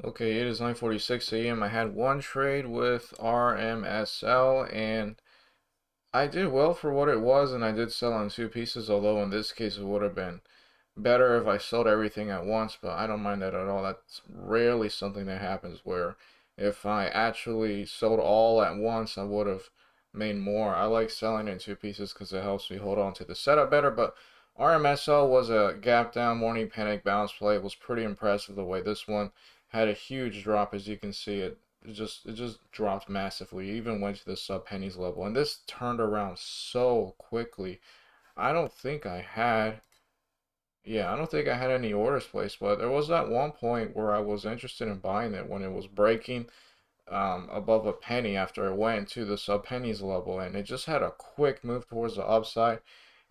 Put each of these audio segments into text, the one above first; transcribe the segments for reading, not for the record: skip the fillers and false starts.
Okay, it is 9:46 a.m. I had one trade with RMSL and I did well for what it was, and I did sell on two pieces, although in this case it would have been better if I sold everything at once, but I don't mind that at all. That's rarely something that happens where if I actually sold all at once, I would have made more. I like selling in two pieces because it helps me hold on to the setup better, but RMSL was a gap down morning panic bounce play. It was pretty impressive the way this one had a huge drop. As you can see, it just dropped massively. It even went to the sub pennies level, and this turned around so quickly. I don't think I had yeah, I don't think I had any orders placed, but there was that one point where I was interested in buying it when it was breaking above a penny after it went to the sub pennies level, and it just had a quick move towards the upside,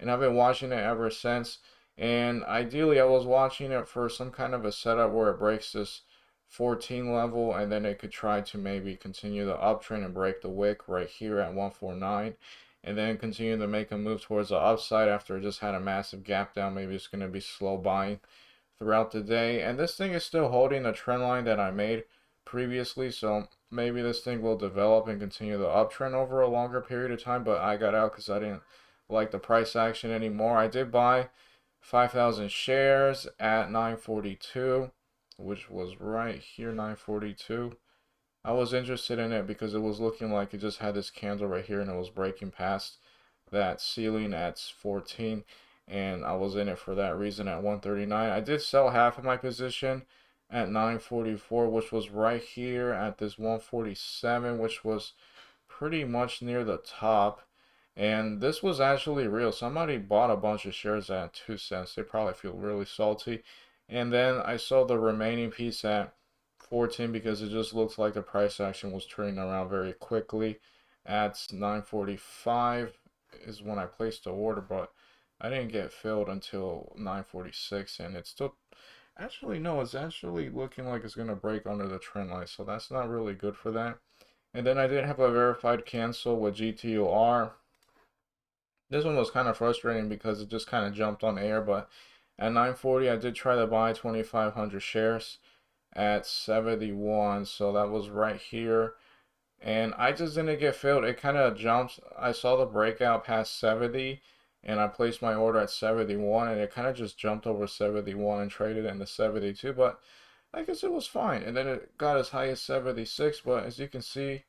and I've been watching it ever since. And ideally, I was watching it for some kind of a setup where it breaks this 14 level, and then it could try to maybe continue the uptrend and break the wick right here at 149, and then continue to make a move towards the upside after it just had a massive gap down. Maybe it's going to be slow buying throughout the day. And this thing is still holding the trend line that I made previously, so maybe this thing will develop and continue the uptrend over a longer period of time, but I got out because I didn't like the price action anymore. I did buy 5,000 shares at 942, which was right here, 942. I was interested in it because it was looking like it just had this candle right here and it was breaking past that ceiling at 14, and I was in it for that reason at 139. I did sell half of my position at 944, which was right here at this 147, which was pretty much near the top. And this was actually real. Somebody bought a bunch of shares at 2 cents. They probably feel really salty. And then I sold the remaining piece at 14 because it just looks like the price action was turning around very quickly. At 945 is when I placed the order, but I didn't get filled until 946, and it's still actually no, it's actually looking like it's gonna break under the trend line, so that's not really good for that. And then I did have a verified cancel with GTOR. This one was kind of frustrating because it just kind of jumped on air, but at 940 I did try to buy 2,500 shares at 71, so that was right here. And I just didn't get filled. It kind of jumps. I saw the breakout past 70, and I placed my order at 71, and it kind of just jumped over 71 and traded into 72, but I guess it was fine. And then it got as high as 76, but as you can see,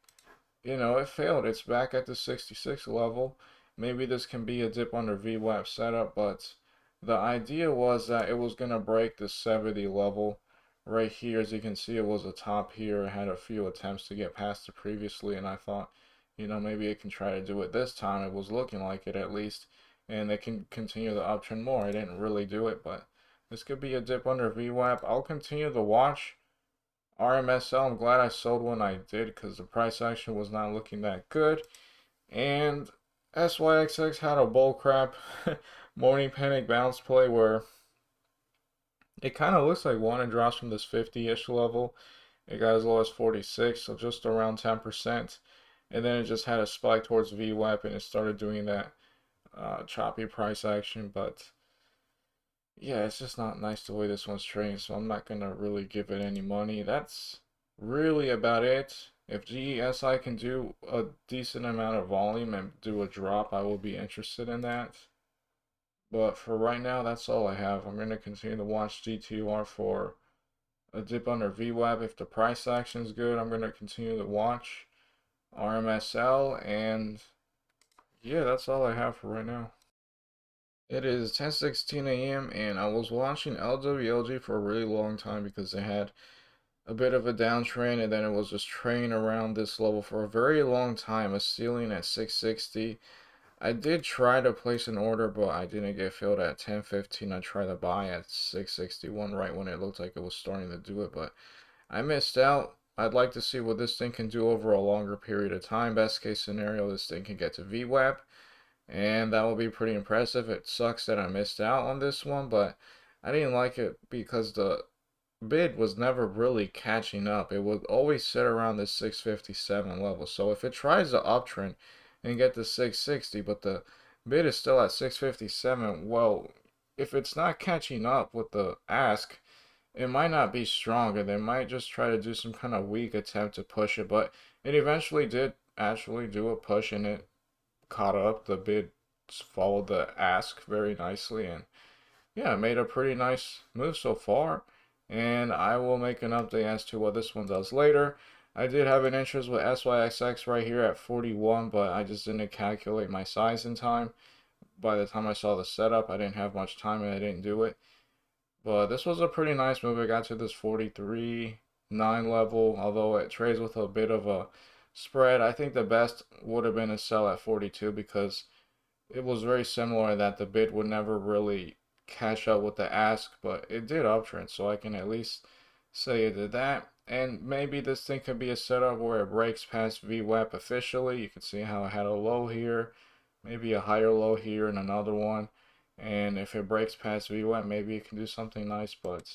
it failed. It's back at the 66 level. Maybe this can be a dip under VWAP setup, but the idea was that it was going to break the 70 level right here. As you can see, it was a top here. It had a few attempts to get past it previously, and I thought, maybe it can try to do it this time. It was looking like it at least, and they can continue the uptrend more. I didn't really do it, but this could be a dip under VWAP. I'll continue to watch RMSL. I'm glad I sold when I did because the price action was not looking that good. And SYXX had a bullcrap morning panic bounce play where it kind of looks like one drops from this 50-ish level. It got as low as 46, so just around 10%. And then it just had a spike towards VWAP and it started doing that choppy price action. But yeah, it's just not nice the way this one's trading, so I'm not gonna really give it any money. That's really about it. If GESI can do a decent amount of volume and do a drop, I will be interested in that. But for right now, that's all I have. I'm gonna continue to watch GTR for a dip under VWAP. If the price action's good, I'm gonna continue to watch RMSL, and yeah, that's all I have for right now. It is 10:16 a.m. and I was watching LWLG for a really long time because they had a bit of a downtrend and then it was just trading around this level for a very long time, a ceiling at 660. I did try to place an order, but I didn't get filled at 10:15. I tried to buy at 661 right when it looked like it was starting to do it, but I missed out. I'd like to see what this thing can do over a longer period of time. Best case scenario, this thing can get to VWAP, and that will be pretty impressive. It sucks that I missed out on this one, but I didn't like it because the bid was never really catching up. It would always sit around this 657 level. So if it tries to uptrend and get to 660, but the bid is still at 657, well, if it's not catching up with the ask, it might not be strong, and they might just try to do some kind of weak attempt to push it, but it eventually did actually do a push, and it caught up. The bid followed the ask very nicely, and yeah, it made a pretty nice move so far. And I will make an update as to what this one does later. I did have an interest with SYXX right here at 41, but I just didn't calculate my size in time. By the time I saw the setup, I didn't have much time and I didn't do it. But this was a pretty nice move. It got to this 43.9 level, although it trades with a bit of a spread. I think the best would have been a sell at 42 because it was very similar that the bid would never really catch up with the ask, but it did uptrend, so I can at least say it did that. And maybe this thing could be a setup where it breaks past VWAP officially. You can see how it had a low here, maybe a higher low here and another one. And if it breaks past VWAP, maybe it can do something nice, but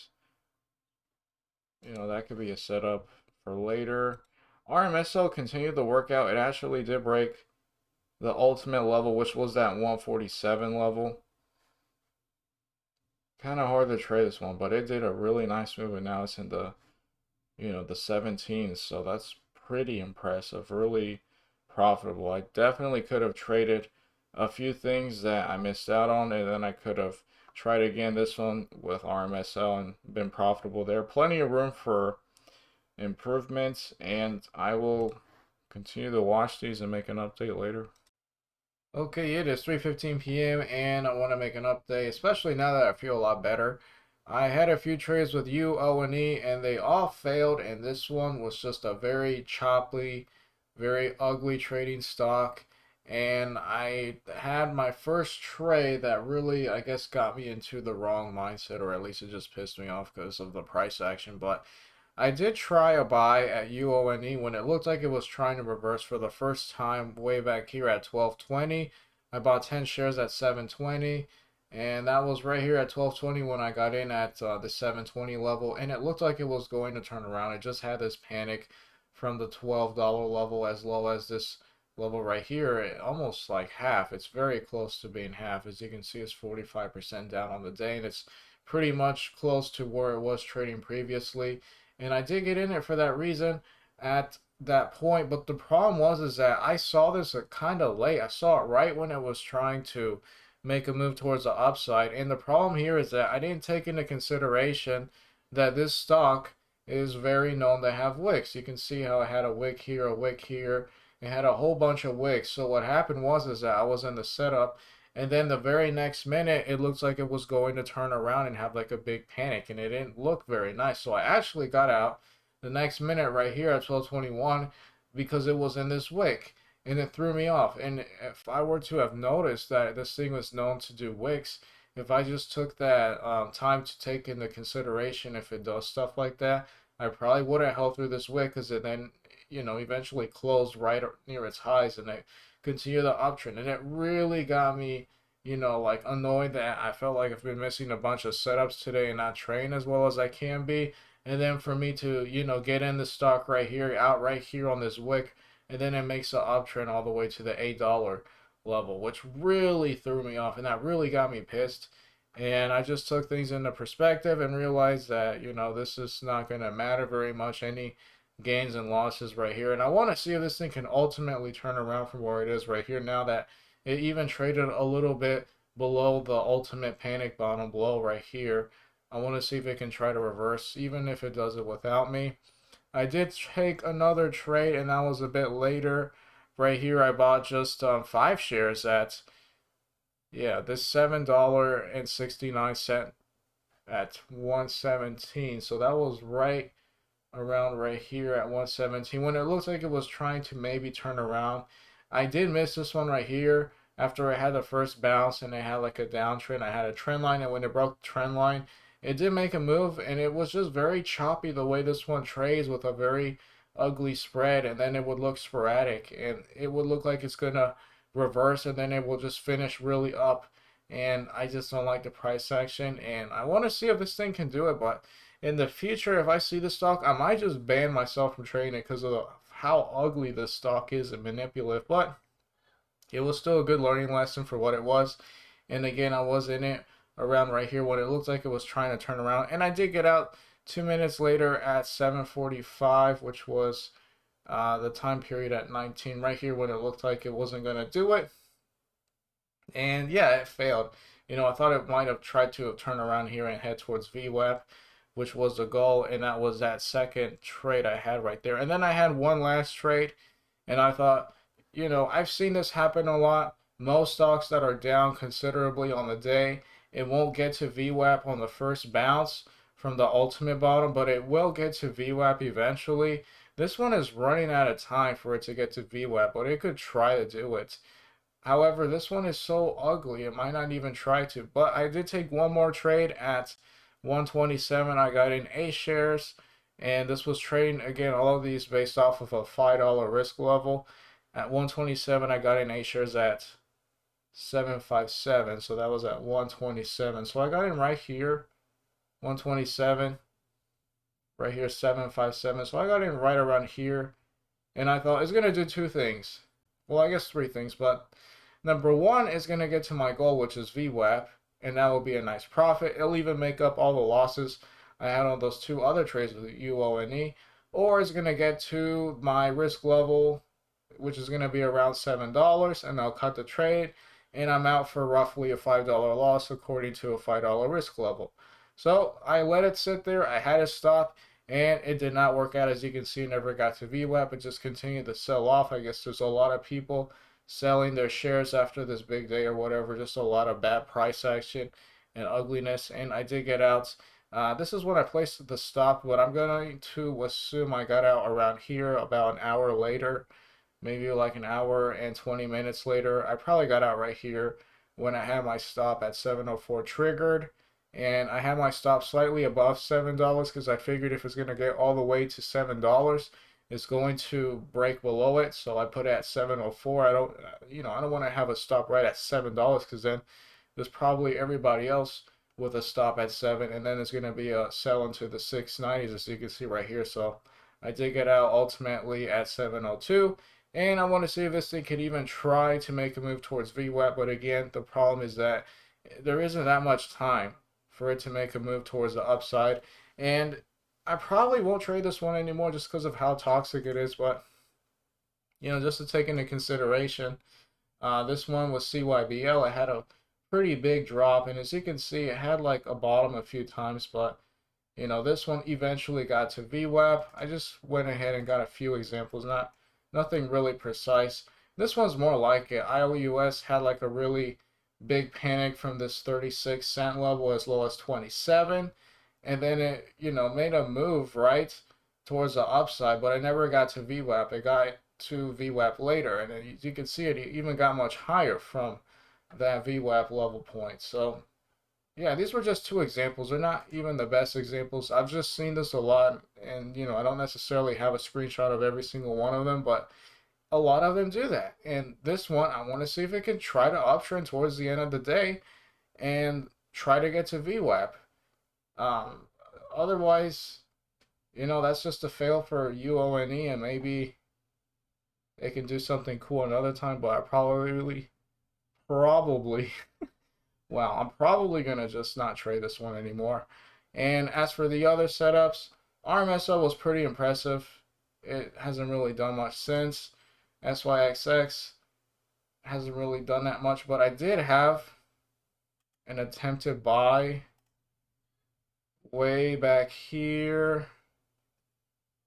that could be a setup for later. RMSL continued the workout. It actually did break the ultimate level, which was that 147 level. Kind of hard to trade this one, but it did a really nice move, and now it's in the 17s, so that's pretty impressive, really profitable. I definitely could have traded a few things that I missed out on, and then I could have tried again this one with RMSL and been profitable there. Plenty of room for improvements, and I will continue to watch these and make an update later. Okay, it is 3:15 p.m. and I want to make an update, especially now that I feel a lot better. I had a few trades with UONE and they all failed, and this one was just a very choppy, very ugly trading stock. And I had my first trade that really, I guess, got me into the wrong mindset, or at least it just pissed me off because of the price action. But I did try a buy at UONE when it looked like it was trying to reverse for the first time way back here at 12.20. I bought 10 shares at 7.20, and that was right here at 12.20 when I got in at the 7.20 level, and it looked like it was going to turn around. It just had this panic from the $12 level as low as this level right here, almost like half. It's very close to being half. As you can see, it's 45% down on the day, and it's pretty much close to where it was trading previously. And I did get in it for that reason at that point. But the problem was is that I saw this kind of late. I saw it right when it was trying to make a move towards the upside. And the problem here is that I didn't take into consideration that this stock is very known to have wicks. You can see how it had a wick here, a wick here. It had a whole bunch of wicks. So what happened was is that I was in the setup, and then the very next minute, it looks like it was going to turn around and have like a big panic, and it didn't look very nice. So I actually got out the next minute right here at 12:21 because it was in this wick, and it threw me off. And if I were to have noticed that this thing was known to do wicks, if I just took that time to take into consideration if it does stuff like that, I probably would have held through this wick because it then, eventually closed right near its highs and it continue the uptrend. And it really got me, like annoyed that I felt like I've been missing a bunch of setups today and not trading as well as I can be. And then for me to, get in the stock right here, out right here on this wick, and then it makes an uptrend all the way to the $8 level, which really threw me off and that really got me pissed. And I just took things into perspective and realized that, this is not going to matter very much. Any gains and losses right here. And I want to see if this thing can ultimately turn around from where it is right here now that it even traded a little bit below the ultimate panic bottom below right here. I want to see if it can try to reverse, even if it does it without me. I did take another trade, and that was a bit later. Right here, I bought just 5 shares at, yeah, this $7.69 at 117. So that was right around right here at 117 when it looks like it was trying to maybe turn around. I did miss this one right here after I had the first bounce and it had like a downtrend. I had a trend line, and when it broke the trend line, it did make a move, and it was just very choppy the way this one trades with a very ugly spread, and then it would look sporadic and it would look like it's gonna reverse, and then it will just finish really up. And I just don't like the price action, and I want to see if this thing can do it. But in the future, if I see the stock, I might just ban myself from trading it because of how ugly this stock is and manipulative. But it was still a good learning lesson for what it was. And again, I was in it around right here when it looked like it was trying to turn around, and I did get out 2 minutes later at 7:45, which was the time period at 19, right here when it looked like it wasn't going to do it. And yeah, it failed. I thought it might have tried to turn around here and head towards VWAP, which was the goal, and that was that second trade I had right there. And then I had one last trade, and I thought, I've seen this happen a lot. Most stocks that are down considerably on the day, it won't get to VWAP on the first bounce from the ultimate bottom, but it will get to VWAP eventually. This one is running out of time for it to get to VWAP, but it could try to do it. However, this one is so ugly, it might not even try to. But I did take one more trade at 127. I got in 8 shares, and this was trading, again, all of these based off of a $5 risk level. At 127, I got in 8 shares at 757, so that was at 127. So I got in right here, 127, right here, 757. So I got in right around here, and I thought it's going to do two things. Well, I guess three things, but number one is going to get to my goal, which is VWAP, and that will be a nice profit. It'll even make up all the losses I had on those two other trades with UONE, or it's going to get to my risk level, which is going to be around $7, and I'll cut the trade, and I'm out for roughly a $5 loss according to a $5 risk level. So I let it sit there. I had it stop, and it did not work out. As you can see, it never got to VWAP. It just continued to sell off. I guess there's a lot of people selling their shares after this big day or whatever. Just a lot of bad price action and ugliness. And I did get out. This is when I placed the stop, but I'm going to assume I got out around here about an hour later, maybe like an hour and 20 minutes later. I probably got out right here when I had my stop at 7:04 triggered. And I had my stop slightly above $7 because I figured if it's going to get all the way to $7, it's going to break below it. So I put it at 7:04. I don't want to have a stop right at $7 because then there's probably everybody else with a stop at 7, and then it's going to be a sell into the 690s, as you can see right here. So I did get out ultimately at 7:02. And I want to see if this thing could even try to make a move towards VWAP. But again, the problem is that there isn't that much time for it to make a move towards the upside. And I probably won't trade this one anymore just because of how toxic it is. But, just to take into consideration, this one was CYBL. It had a pretty big drop. And as you can see, it had like a bottom a few times. But, this one eventually got to VWAP. I just went ahead and got a few examples. Nothing really precise. This one's more like it. IOUS had like a really big panic from this 36-cent level as low as 27, and then it made a move right towards the upside, but it never got to VWAP. It got to VWAP later, and you can see it even got much higher from that VWAP level point. So yeah, these were just two examples. They're not even the best examples. I've just seen this a lot, and I don't necessarily have a screenshot of every single one of them, but a lot of them do that. And this one, I want to see if it can try to uptrend towards the end of the day and try to get to VWAP. Otherwise, that's just a fail for UONE, and maybe they can do something cool another time, but well, I'm probably going to just not trade this one anymore. And as for the other setups, RMSL was pretty impressive. It hasn't really done much since. SYXX hasn't really done that much, but I did have an attempted buy way back here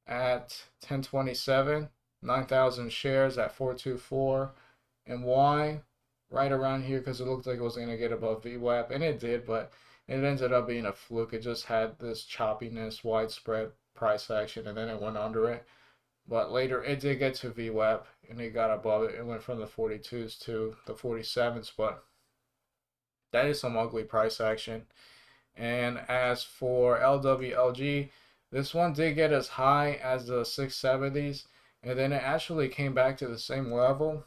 at 1027, 9,000 shares at 424. And why? Right around here, because it looked like it was going to get above VWAP, and it did, but it ended up being a fluke. It just had this choppiness, widespread price action, and then it went under it. But later it did get to VWAP, and it got above it. It went from the 42s to the 47s, but that is some ugly price action. And as for LWLG, this one did get as high as the 670s, and then it actually came back to the same level.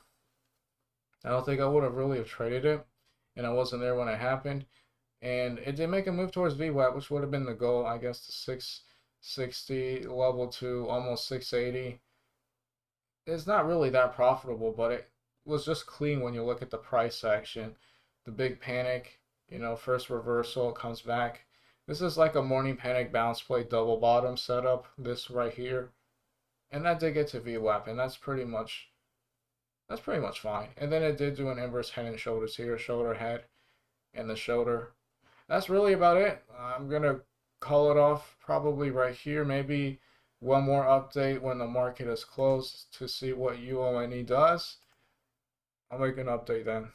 I don't think I would have really traded it, and I wasn't there when it happened. And it did make a move towards VWAP, which would have been the goal, I guess, the 660 level to almost 680. It's not really that profitable, but it was just clean when you look at the price action. The big panic, first reversal, it comes back This is like a morning panic bounce play double bottom setup, this right here. And that did get to VWAP, and that's pretty much fine. And then it did do an inverse head and shoulders here, shoulder head and the shoulder. That's really about it. I'm gonna call it off probably right here. Maybe one more update when the market is closed to see what UONE does. I'll make an update then.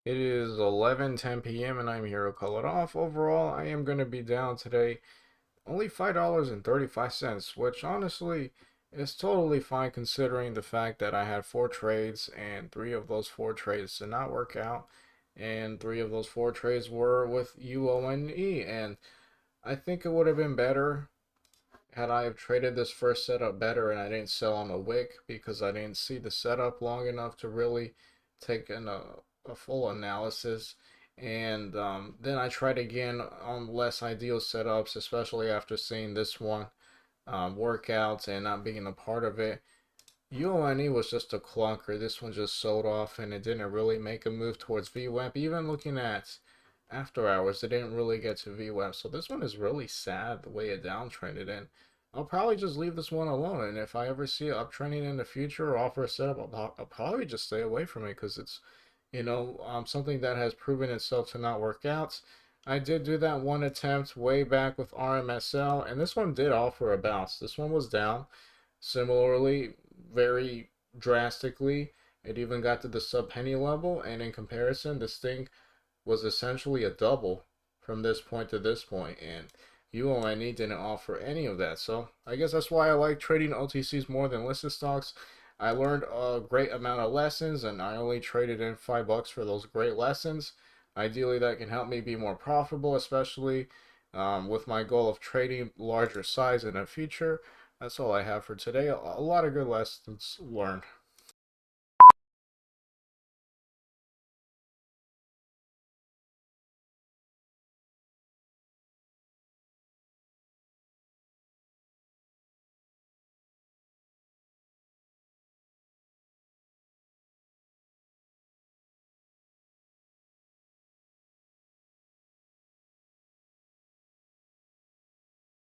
It is 11:10 p.m. and I'm here to call it off. Overall, I am going to be down today only $5.35, which honestly is totally fine considering the fact that I had four trades and three of those four trades did not work out. And three of those four trades were with UONE. And I think it would have been better had I have traded this first setup better and I didn't sell on the wick because I didn't see the setup long enough to really take a full analysis. And then I tried again on less ideal setups, especially after seeing this one work out and not being a part of it. UONE was just a clunker. This one just sold off and it didn't really make a move towards VWAP. Even looking at after hours, it didn't really get to VWAP. So this one is really sad the way it downtrended. And I'll probably just leave this one alone. And if I ever see it uptrending in the future or offer a setup, I'll probably just stay away from it because it's, something that has proven itself to not work out. I did do that one attempt way back with RMSL, and this one did offer a bounce. This one was down similarly, very drastically. It even got to the sub penny level, and in comparison, this thing was essentially a double from this point to this point, and UONE didn't offer any of that. So I guess that's why I like trading OTCs more than listed stocks. I learned a great amount of lessons, and I only traded in $5 for those great lessons. Ideally, that can help me be more profitable, especially with my goal of trading larger size in the future. That's all I have for today. A lot of good lessons learned.